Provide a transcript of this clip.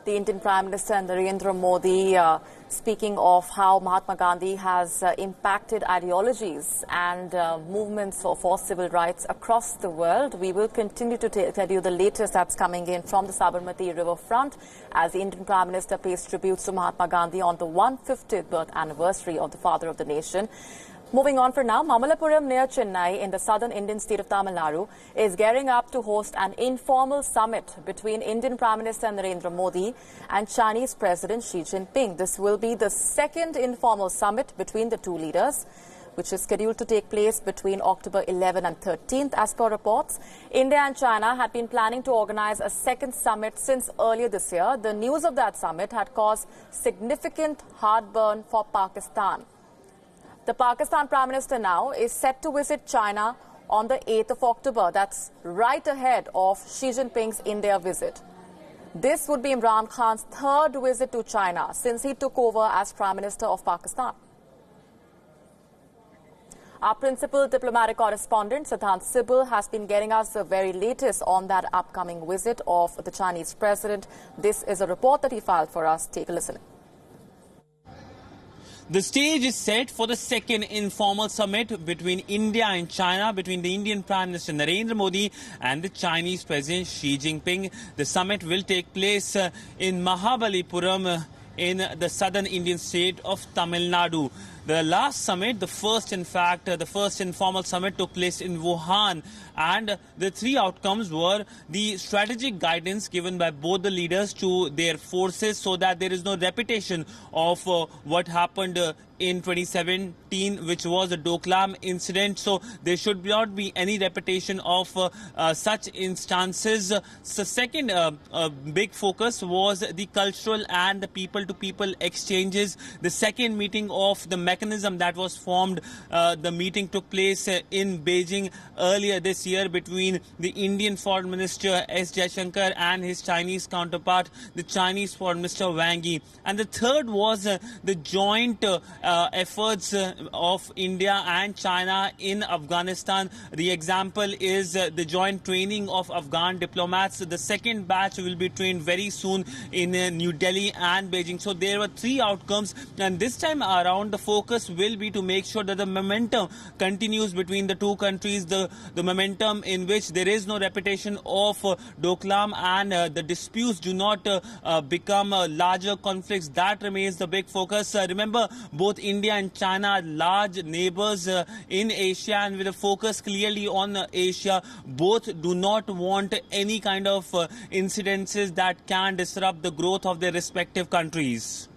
the Indian Prime Minister Narendra Modi speaking of how Mahatma Gandhi has impacted ideologies and movements for civil rights across the world. We will continue to tell you the latest that's coming in from the Sabarmati riverfront as the Indian Prime Minister pays tributes to Mahatma Gandhi on the 150th birth anniversary of the father of the nation. Moving on for now, Mamallapuram near Chennai in the southern Indian state of Tamil Nadu is gearing up to host an informal summit between Indian Prime Minister Narendra Modi and Chinese President Xi Jinping. This will be the second informal summit between the two leaders, which is scheduled to take place between October 11 and 13th. As per reports, India and China had been planning to organize a second summit since earlier this year. The news of that summit had caused significant heartburn for Pakistan. The Pakistan Prime Minister now is set to visit China on the 8th of October. That's right ahead of Xi Jinping's India visit. This would be Imran Khan's third visit to China since he took over as Prime Minister of Pakistan. Our principal diplomatic correspondent, Siddhant Sibal, has been getting us the very latest on that upcoming visit of the Chinese president. This is a report that he filed for us. Take a listen. The stage is set for the second informal summit between India and China, between the Indian Prime Minister Narendra Modi and the Chinese President Xi Jinping. The summit will take place in Mahabalipuram in the southern Indian state of Tamil Nadu. The last summit, the first informal summit took place in Wuhan, and the three outcomes were the strategic guidance given by both the leaders to their forces so that there is no repetition of what happened in 2017, which was the Doklam incident. So there should not be any repetition of such instances. The second big focus was the cultural and the people-to-people exchanges. The second meeting of the mechanism that was formed, the meeting took place in Beijing earlier this year between the Indian Foreign Minister S. Jaishankar and his Chinese counterpart, the Chinese Foreign Minister Wang Yi. And the third was the joint efforts of India and China in Afghanistan. The example is the joint training of Afghan diplomats. The second batch will be trained very soon in New Delhi and Beijing. So there were three outcomes, and this time around the focus will be to make sure that the momentum continues between the two countries, the momentum in which there is no repetition of Doklam and the disputes do not become larger conflicts. That remains the big focus. Remember, both India and China are large neighbors in Asia, and with a focus clearly on Asia. Both do not want any kind of incidences that can disrupt the growth of their respective countries.